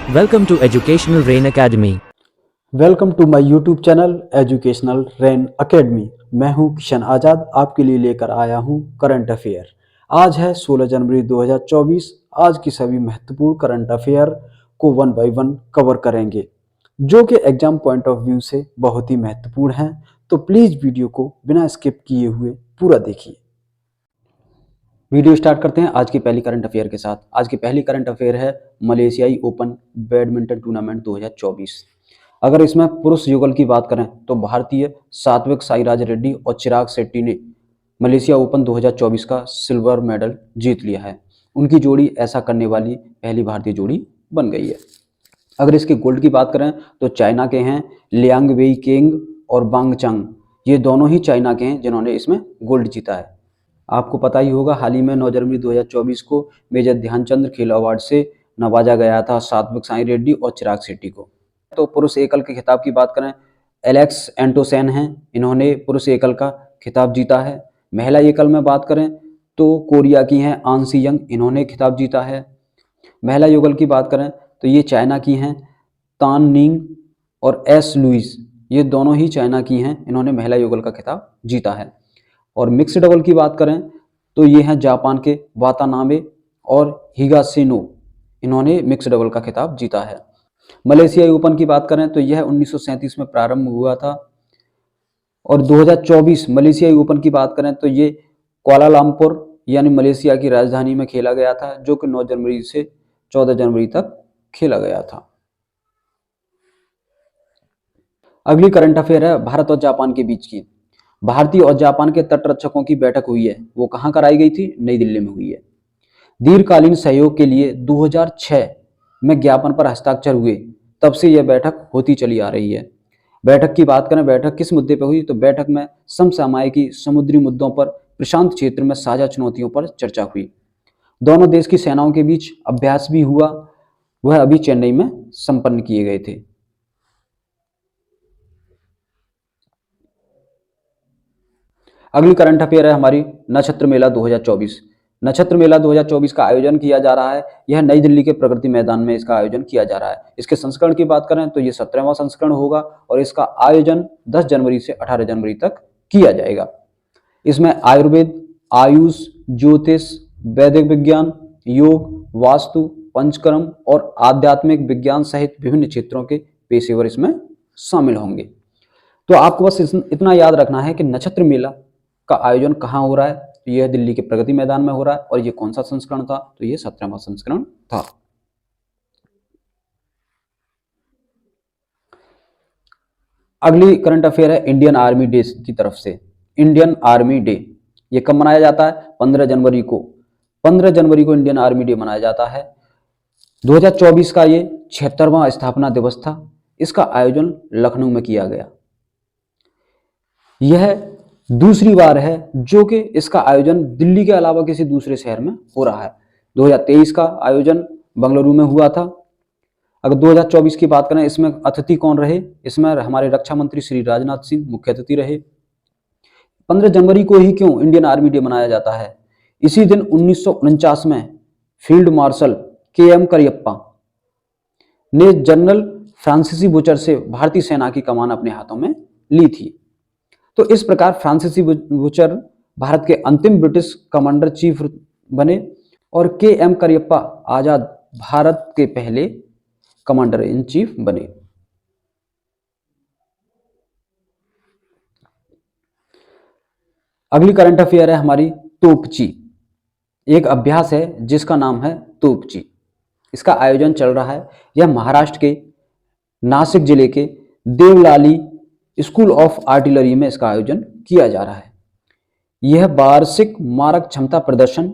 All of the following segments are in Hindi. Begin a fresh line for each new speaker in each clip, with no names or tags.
Welcome to Educational Rain Academy.
Welcome to my YouTube channel Educational Rain Academy. मैं हूं किशन आज़ाद, आपके लिए लेकर आया हूं करंट अफेयर। आज है 16 जनवरी 2024। आज की सभी महत्वपूर्ण करंट अफेयर को वन बाय वन कवर करेंगे, जो कि एग्जाम पॉइंट ऑफ व्यू से बहुत ही महत्वपूर्ण हैं। तो प्लीज़ वीडियो को बिना स्किप किए हुए पूरा देखिए। वीडियो स्टार्ट करते हैं आज की पहली करंट अफेयर के साथ। आज की पहली करंट अफेयर है मलेशियाई ओपन बैडमिंटन टूर्नामेंट 2024। अगर इसमें पुरुष युगल की बात करें तो भारतीय सात्विक साईराज रेड्डी और चिराग शेट्टी ने मलेशिया ओपन 2024 का सिल्वर मेडल जीत लिया है। उनकी जोड़ी ऐसा करने वाली पहली भारतीय जोड़ी बन गई है। अगर इसके गोल्ड की बात करें तो चाइना के हैं लियांग वेई केंग और बांग चंग। ये दोनों ही चाइना के हैं जिन्होंने इसमें गोल्ड जीता है। आपको पता ही होगा, हाल ही में 9 जनवरी 2024 को मेजर ध्यानचंद खेल अवार्ड से नवाजा गया था सात्विक साई रेड्डी और चिराग शेट्टी को। तो पुरुष एकल के खिताब की बात करें, एलेक्स एंटोसेन हैं, इन्होंने पुरुष एकल का खिताब जीता है। महिला एकल में बात करें तो कोरिया की हैं आंसी यंग, इन्होंने खिताब जीता है। महिला युगल की बात करें तो ये चाइना की हैं तान निंग और एस लुइस, ये दोनों ही चाइना की हैं, इन्होंने महिला युगल का खिताब जीता है। और मिक्स डबल की बात करें तो ये हैं जापान के वातानाबे और हिगाशिनो, इन्होंने मिक्स डबल का खिताब जीता है। मलेशियाई ओपन की बात करें तो यह 1937 में प्रारंभ हुआ था और 2024 मलेशियाई ओपन की बात करें तो ये कुआलालंपुर यानी मलेशिया की राजधानी में खेला गया था, जो कि 9 जनवरी से 14 जनवरी तक खेला गया था। अगली करंट अफेयर है भारत और जापान के बीच की। भारतीय और जापान के तटरक्षकों की बैठक हुई है, वो कहाँ कराई गई थी? नई दिल्ली में हुई है। दीर्घकालीन सहयोग के लिए 2006 में ज्ञापन पर हस्ताक्षर हुए, तब से यह बैठक होती चली आ रही है। बैठक की बात करें, बैठक किस मुद्दे पर हुई? तो बैठक में समसामयिकी समुद्री मुद्दों पर, प्रशांत क्षेत्र में साझा चुनौतियों पर चर्चा हुई। दोनों देश की सेनाओं के बीच अभ्यास भी हुआ, वह अभी चेन्नई में संपन्न किए गए थे। अगली करंट अफेयर है हमारी नक्षत्र मेला 2024। नक्षत्र मेला 2024 का आयोजन किया जा रहा है, यह नई दिल्ली के प्रगति मैदान में इसका आयोजन किया जा रहा है। इसके संस्करण की बात करें तो ये 17वां संस्करण होगा और इसका आयोजन 10 जनवरी से 18 जनवरी तक किया जाएगा। इसमें आयुर्वेद, आयुष, ज्योतिष, वैदिक विज्ञान, योग, वास्तु, पंचकर्म और आध्यात्मिक विज्ञान सहित विभिन्न क्षेत्रों के पेशेवर इसमें शामिल होंगे। तो आपको बस इतना याद रखना है कि नक्षत्र मेला का आयोजन कहाँ हो रहा है, तो यह दिल्ली के प्रगति मैदान में हो रहा है। और ये कौन सा संस्करण था? तो ये 17वां संस्करण था। अगली करंट अफेयर है इंडियन आर्मी डे की तरफ से। इंडियन आर्मी डे ये कब मनाया जाता है? 15 जनवरी को। 15 जनवरी को इंडियन आर्मी डे मनाया जाता है। 2024 का ये 76वां स्थापना दिवस था। इसका आयोजन लखनऊ में किया गया। यह दूसरी बार है जो कि इसका आयोजन दिल्ली के अलावा किसी दूसरे शहर में हो रहा है। 2023 का आयोजन बेंगलुरु में हुआ था। अगर 2024 की बात करें, इसमें अतिथि कौन रहे? इसमें हमारे रक्षा मंत्री श्री राजनाथ सिंह मुख्य अतिथि रहे। 15 जनवरी को ही क्यों इंडियन आर्मी डे मनाया जाता है? इसी दिन 1949 में फील्ड मार्शल KM करियप्पा ने जनरल फ्रांसीसी बुचर से भारतीय सेना की कमान अपने हाथों में ली थी। तो इस प्रकार फ्रांसीसी बुचर भारत के अंतिम ब्रिटिश कमांडर चीफ बने और KM करियप्पा आजाद भारत के पहले कमांडर इन चीफ बने। अगली करंट अफेयर है हमारी तोपची। एक अभ्यास है जिसका नाम है तोपची। इसका आयोजन चल रहा है। यह महाराष्ट्र के नासिक जिले के देवलाली स्कूल ऑफ आर्टिलरी में इसका आयोजन किया जा रहा है। यह वार्षिक मारक क्षमता प्रदर्शन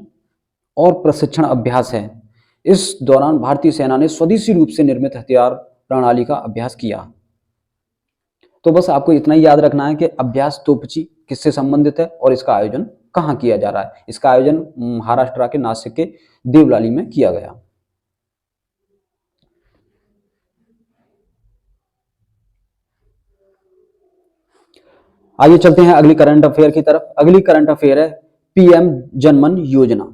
और प्रशिक्षण अभ्यास है। इस दौरान भारतीय सेना ने स्वदेशी रूप से निर्मित हथियार प्रणाली का अभ्यास किया। तो बस आपको इतना ही याद रखना है कि अभ्यास तोपची किससे संबंधित है और इसका आयोजन कहाँ किया जा रहा है। इसका आयोजन महाराष्ट्र के नासिक के देवलाली में किया गया। आइए चलते हैं अगली करंट अफेयर की तरफ। अगली करंट अफेयर है PM जनमन योजना।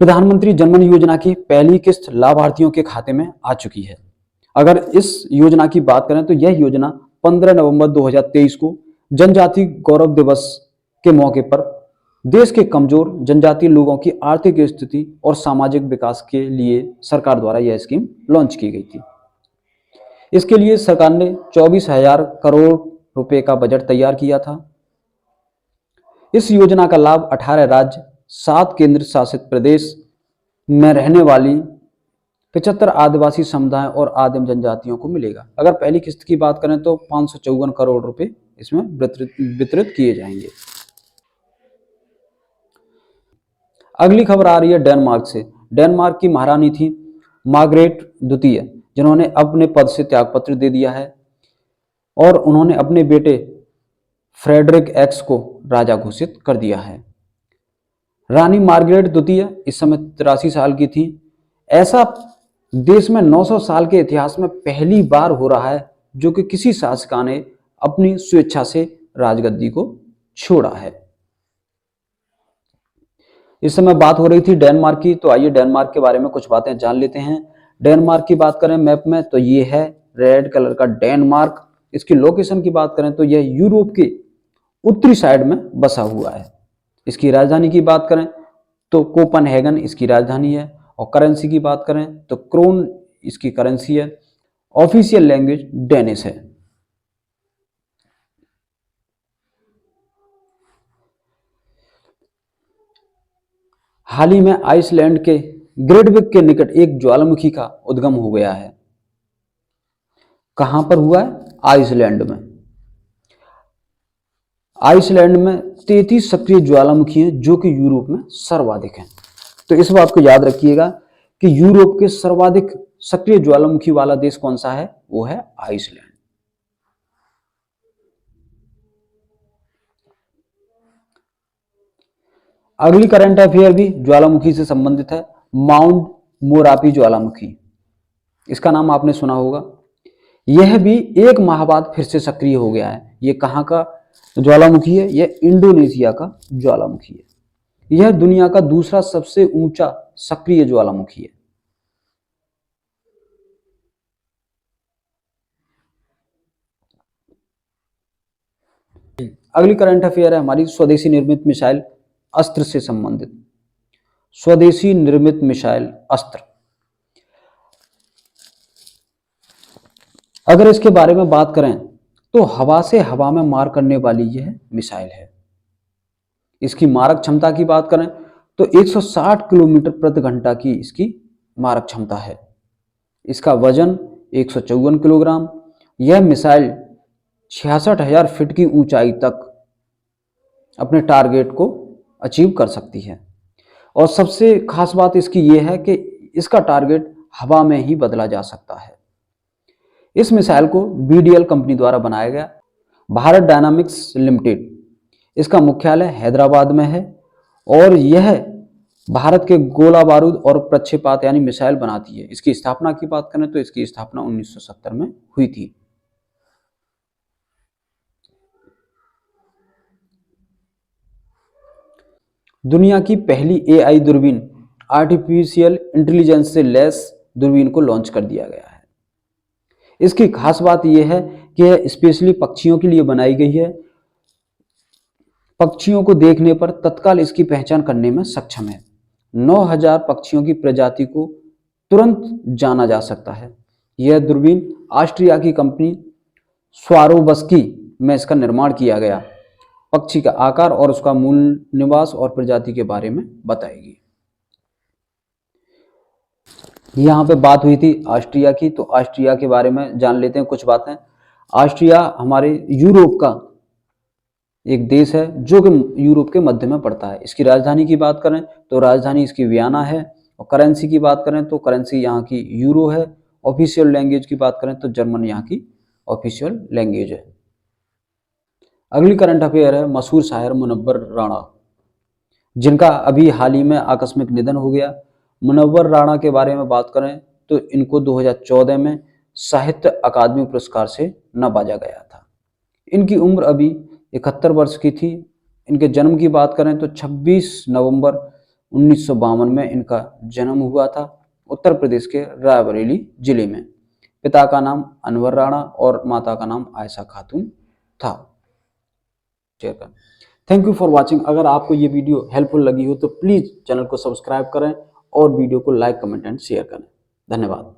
प्रधानमंत्री जनधन योजना की पहली किस्त लाभार्थियों के खाते में आ चुकी है। अगर इस योजना की बात करें तो यह योजना 15 नवंबर 2023 को जनजाति गौरव दिवस के मौके पर देश के कमजोर जनजातीय लोगों की आर्थिक स्थिति और सामाजिक विकास के लिए सरकार द्वारा यह स्कीम लॉन्च की गई थी। इसके लिए सरकार ने 24,000 करोड़ रुपए का बजट तैयार किया था। इस योजना का लाभ 18 राज्य, 7 केंद्र शासित प्रदेश में रहने वाली 75 आदिवासी समुदाय और आदिम जनजातियों को मिलेगा। अगर पहली किस्त की बात करें तो 554 करोड़ रुपए इसमें वितरित किए जाएंगे। अगली खबर आ रही है डेनमार्क से। डेनमार्क की महारानी थी मार्गरेट द्वितीय, जिन्होंने अपने पद से त्यागपत्र दे दिया है और उन्होंने अपने बेटे फ्रेडरिक एक्स को राजा घोषित कर दिया है। रानी मार्गरेट द्वितीय इस समय 83 साल की थी। ऐसा देश में 900 साल के इतिहास में पहली बार हो रहा है जो कि किसी शासका ने अपनी स्वेच्छा से राजगद्दी को छोड़ा है। इस समय बात हो रही थी डेनमार्क की, तो आइए डेनमार्क के बारे में कुछ बातें जान लेते हैं। डेनमार्क की बात करें मैप में तो ये है रेड कलर का डेनमार्क। इसकी लोकेशन की बात करें तो यह यूरोप के उत्तरी साइड में बसा हुआ है। इसकी राजधानी की बात करें तो कोपनहेगन इसकी राजधानी है और करेंसी की बात करें तो क्रोन इसकी करेंसी है। ऑफिशियल लैंग्वेज डेनिश है। हाल ही में आइसलैंड के ग्रेडविक के निकट एक ज्वालामुखी का उद्गम हो गया है। कहां पर हुआ है? आइसलैंड में। आइसलैंड में 33 सक्रिय ज्वालामुखी हैं जो कि यूरोप में सर्वाधिक हैं। तो इस बात को याद रखिएगा कि यूरोप के सर्वाधिक सक्रिय ज्वालामुखी वाला देश कौन सा है? वो है आइसलैंड। अगली करंट अफेयर भी ज्वालामुखी से संबंधित है। माउंट मोरापी ज्वालामुखी, इसका नाम आपने सुना होगा। यह भी एक माह बाद फिर से सक्रिय हो गया है। यह कहां का ज्वालामुखी है? यह इंडोनेशिया का ज्वालामुखी है। यह दुनिया का दूसरा सबसे ऊंचा सक्रिय ज्वालामुखी है। अगली करंट अफेयर है हमारी स्वदेशी निर्मित मिसाइल अस्त्र से संबंधित। स्वदेशी निर्मित मिसाइल अस्त्र, अगर इसके बारे में बात करें तो हवा से हवा में मार करने वाली यह मिसाइल है। इसकी मारक क्षमता की बात करें तो 160 किलोमीटर प्रति घंटा की इसकी मारक क्षमता है। इसका वजन 154 किलोग्राम। यह मिसाइल 66,000 फीट की ऊंचाई तक अपने टारगेट को अचीव कर सकती है। और सबसे खास बात इसकी यह है कि इसका टारगेट हवा में ही बदला जा सकता है। इस मिसाइल को बीडीएल कंपनी द्वारा बनाया गया। भारत डायनामिक्स लिमिटेड, इसका मुख्यालय हैदराबाद में है और यह भारत के गोला बारूद और प्रक्षेपात यानी मिसाइल बनाती है। इसकी स्थापना की बात करें तो इसकी स्थापना 1970 में हुई थी। दुनिया की पहली एआई दूरबीन आर्टिफिशियल इंटेलिजेंस से लैस दूरबीन को लॉन्च कर दिया गया है। इसकी खास बात यह है कि यह स्पेशली पक्षियों के लिए बनाई गई है। पक्षियों को देखने पर तत्काल इसकी पहचान करने में सक्षम है। 9,000 पक्षियों की प्रजाति को तुरंत जाना जा सकता है। यह दूरबीन ऑस्ट्रिया की कंपनी स्वारोबस्की में इसका निर्माण किया गया। पक्षी का आकार और उसका मूल निवास और प्रजाति के बारे में बताएगी। यहाँ पे बात हुई थी ऑस्ट्रिया की, तो ऑस्ट्रिया के बारे में जान लेते हैं कुछ बातें। ऑस्ट्रिया हमारे यूरोप का एक देश है जो कि यूरोप के मध्य में पड़ता है। इसकी राजधानी की बात करें तो राजधानी इसकी वियना है और करेंसी की बात करें तो करेंसी यहाँ की यूरो है। ऑफिशियल लैंग्वेज की बात करें तो जर्मन यहाँ की ऑफिशियल लैंग्वेज है। अगली करंट अफेयर है मशहूर शायर मुनव्वर राणा, जिनका अभी हाल ही में आकस्मिक निधन हो गया। मुनव्वर राणा के बारे में बात करें तो इनको 2014 में साहित्य अकादमी पुरस्कार से नवाजा गया था। इनकी उम्र अभी 71 वर्ष की थी। इनके जन्म की बात करें तो 26 नवंबर 1952 में इनका जन्म हुआ था उत्तर प्रदेश के रायबरेली जिले में। पिता का नाम अनवर राणा और माता का नाम आयशा खातून था। Thank you for watching. अगर आपको ये वीडियो हेल्पफुल लगी हो तो प्लीज़ चैनल को सब्सक्राइब करें और वीडियो को लाइक, कमेंट एंड शेयर करें। धन्यवाद।